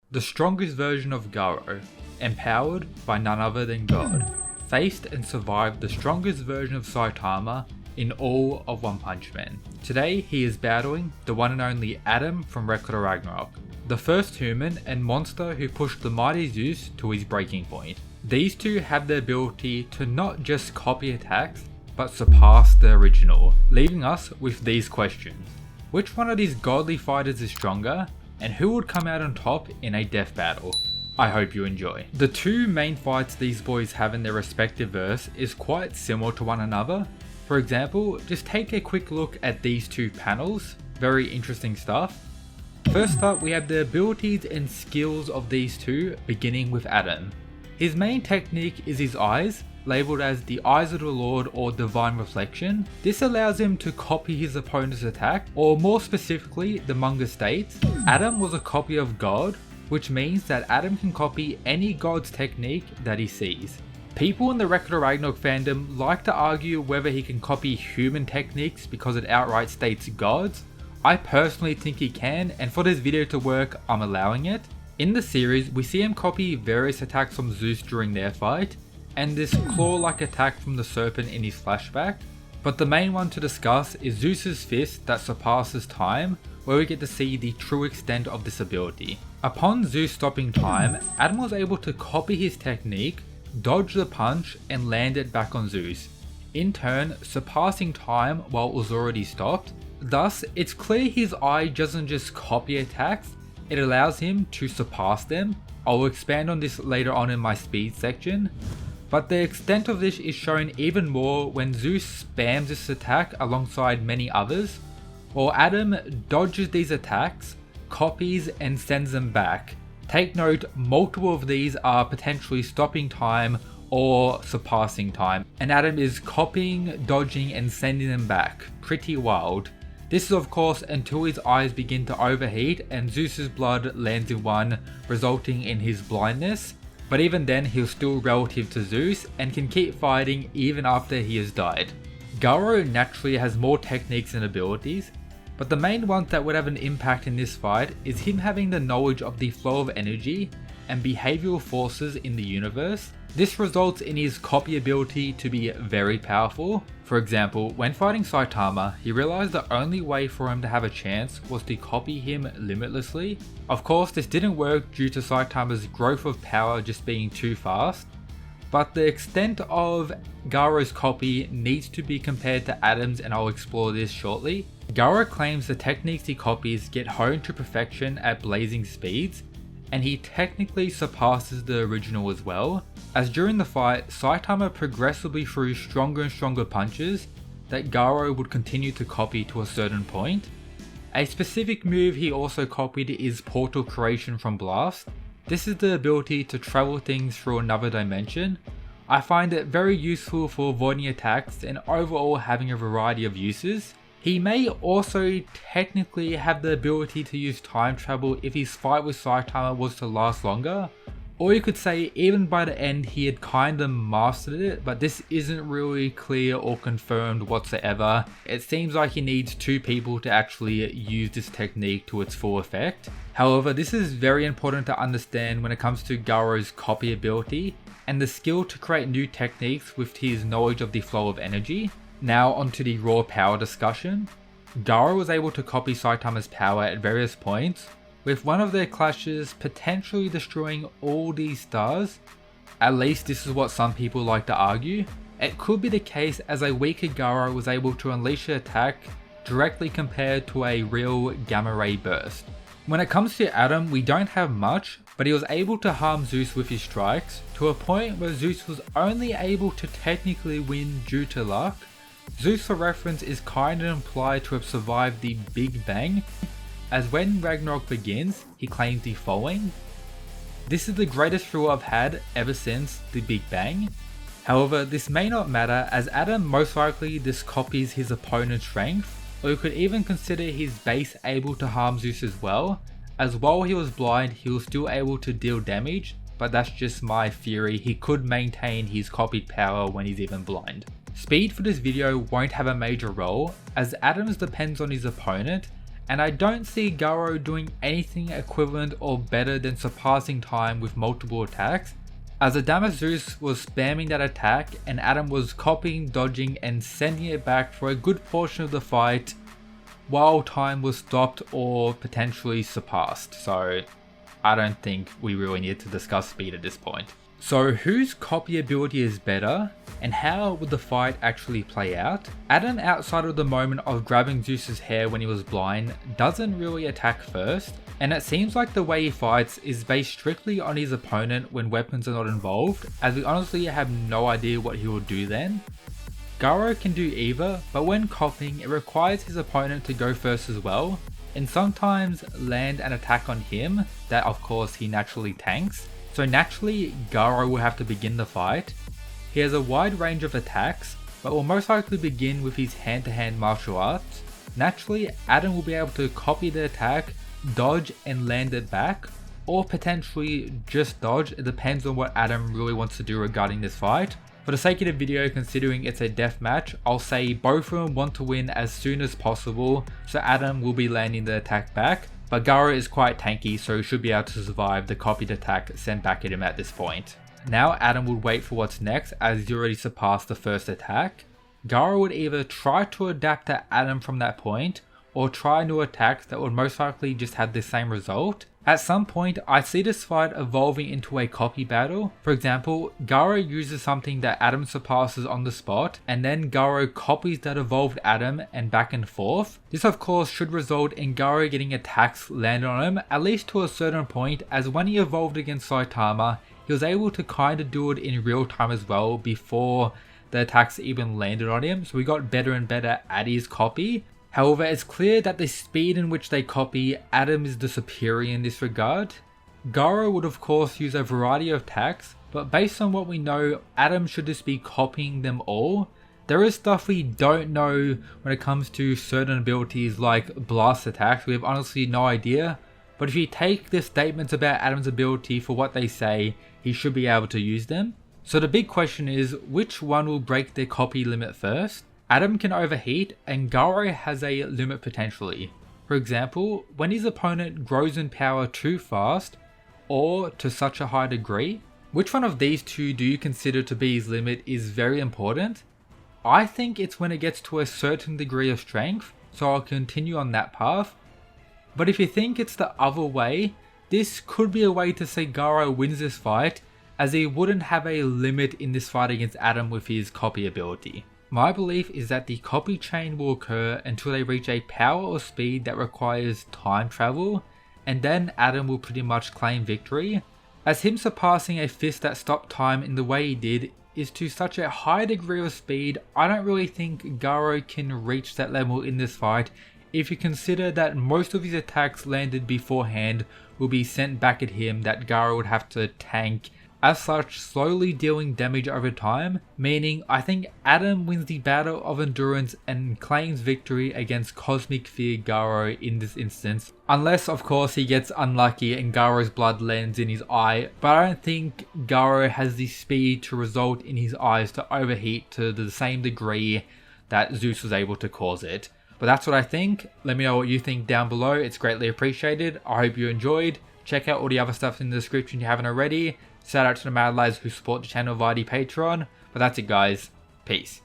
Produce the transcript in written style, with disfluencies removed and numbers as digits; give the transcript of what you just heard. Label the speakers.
Speaker 1: The strongest version of Garo, empowered by none other than God, faced and survived the strongest version of Saitama in all of One Punch Man. Today he is battling the one and only Adam from Record of Ragnarok, the first human and monster who pushed the mighty Zeus to his breaking point. These two have the ability to not just copy attacks, but surpass the original, leaving us with these questions. Which one of these godly fighters is stronger, and who would come out on top in a death battle? I hope you enjoy. The two main fights these boys have in their respective verse is quite similar to one another. For example, just take a quick look at these two panels, very interesting stuff. First up, we have the abilities and skills of these two, beginning with Adam. His main technique is his eyes, labelled as the Eyes of the Lord or Divine Reflection. This allows him to copy his opponent's attack, or more specifically, the manga states, Adam was a copy of God, which means that Adam can copy any god's technique that he sees. People in the Record of Ragnarok fandom like to argue whether he can copy human techniques because it outright states gods. I personally think he can, and for this video to work, I'm allowing it. In the series, we see him copy various attacks from Zeus during their fight, and this claw-like attack from the serpent in his flashback. But the main one to discuss is Zeus's fist that surpasses time, where we get to see the true extent of this ability. Upon Zeus stopping time, Adam was able to copy his technique, dodge the punch, and land it back on Zeus, in turn surpassing time while it was already stopped. Thus, it's clear his eye doesn't just copy attacks, it allows him to surpass them. I'll expand on this later on in my speed section. But the extent of this is shown even more when Zeus spams this attack alongside many others, while Adam dodges these attacks, copies and sends them back. Take note, multiple of these are potentially stopping time or surpassing time, and Adam is copying, dodging and sending them back. Pretty wild. This is of course until his eyes begin to overheat and Zeus's blood lands in one, resulting in his blindness. But even then, he's still relative to Zeus and can keep fighting even after he has died. Garo naturally has more techniques and abilities, but the main one that would have an impact in this fight is him having the knowledge of the flow of energy and behavioral forces in the universe. This results in his copy ability to be very powerful. For example, when fighting Saitama, he realized the only way for him to have a chance was to copy him limitlessly. Of course, this didn't work due to Saitama's growth of power just being too fast, but the extent of Garo's copy needs to be compared to Adam's, and I'll explore this shortly. Garo claims the techniques he copies get honed to perfection at blazing speeds, and he technically surpasses the original as well, as during the fight, Saitama progressively threw stronger and stronger punches that Garo would continue to copy to a certain point. A specific move he also copied is Portal Creation from Blast. This is the ability to travel things through another dimension. I find it very useful for avoiding attacks and overall having a variety of uses. He may also technically have the ability to use time travel if his fight with Saitama was to last longer, or you could say even by the end he had kinda mastered it, but this isn't really clear or confirmed whatsoever. It seems like he needs two people to actually use this technique to its full effect. However, this is very important to understand when it comes to Garo's copy ability and the skill to create new techniques with his knowledge of the flow of energy. Now onto the raw power discussion. Garo was able to copy Saitama's power at various points, with one of their clashes potentially destroying all these stars. At least this is what some people like to argue. It could be the case as a weaker Garo was able to unleash an attack directly compared to a real gamma ray burst. When it comes to Adam, we don't have much, but he was able to harm Zeus with his strikes, to a point where Zeus was only able to technically win due to luck. Zeus, for reference, is kinda implied to have survived the Big Bang, as when Ragnarok begins, he claims the following: "This is the greatest thrill I've had ever since the Big Bang." However, this may not matter, as Adam most likely just copies his opponent's strength, or you could even consider his base able to harm Zeus as well, as while he was blind he was still able to deal damage, but that's just my theory. He could maintain his copied power when he's even blind. Speed for this video won't have a major role, as Adam's depends on his opponent, and I don't see Garo doing anything equivalent or better than surpassing time with multiple attacks, as Adamas Zeus was spamming that attack and Adam was copying, dodging and sending it back for a good portion of the fight while time was stopped or potentially surpassed. So I don't think we really need to discuss speed at this point. So whose copy ability is better and how would the fight actually play out? Adam, outside of the moment of grabbing Zeus's hair when he was blind, doesn't really attack first, and it seems like the way he fights is based strictly on his opponent when weapons are not involved, as we honestly have no idea what he will do then. Garo can do either, but when copying it requires his opponent to go first as well, and sometimes land an attack on him that of course he naturally tanks. So naturally, Garo will have to begin the fight. He has a wide range of attacks, but will most likely begin with his hand-to-hand martial arts. Naturally, Adam will be able to copy the attack, dodge and land it back, or potentially just dodge. It depends on what Adam really wants to do regarding this fight. For the sake of the video, considering it's a death match, I'll say both of them want to win as soon as possible, so Adam will be landing the attack back. But Garo is quite tanky, so he should be able to survive the copied attack sent back at him at this point. Now Adam would wait for what's next, as he already surpassed the first attack. Garo would either try to adapt to Adam from that point, or try new attacks that would most likely just have the same result. At some point, I see this fight evolving into a copy battle. For example, Garo uses something that Adam surpasses on the spot, and then Garo copies that evolved Adam and back and forth. This of course should result in Garo getting attacks landed on him, at least to a certain point, as when he evolved against Saitama, he was able to kinda do it in real time as well before the attacks even landed on him, so he got better and better at his copy. However, it's clear that the speed in which they copy, Adam is the superior in this regard. Garo would of course use a variety of attacks, but based on what we know, Adam should just be copying them all. There is stuff we don't know when it comes to certain abilities like blast attacks, we have honestly no idea. But if you take the statements about Adam's ability for what they say, he should be able to use them. So the big question is, which one will break their copy limit first? Adam can overheat and Garo has a limit potentially. For example, when his opponent grows in power too fast or to such a high degree. Which one of these two do you consider to be his limit is very important. I think it's when it gets to a certain degree of strength, so I'll continue on that path. But if you think it's the other way, this could be a way to say Garo wins this fight, as he wouldn't have a limit in this fight against Adam with his copy ability. My belief is that the copy chain will occur until they reach a power or speed that requires time travel, and then Adam will pretty much claim victory, as him surpassing a fist that stopped time in the way he did is to such a high degree of speed. I don't really think Garo can reach that level in this fight if you consider that most of his attacks landed beforehand will be sent back at him that Garo would have to tank, as such slowly dealing damage over time, meaning I think Adam wins the battle of endurance and claims victory against Cosmic Fear Garo in this instance, unless of course he gets unlucky and Garo's blood lands in his eye, but I don't think Garo has the speed to result in his eyes to overheat to the same degree that Zeus was able to cause it. But that's what I think. Let me know what you think down below, it's greatly appreciated. I hope you enjoyed. Check out all the other stuff in the description if you haven't already. Shout out to the Mad Lads who support the channel via the Patreon. But that's it guys. Peace.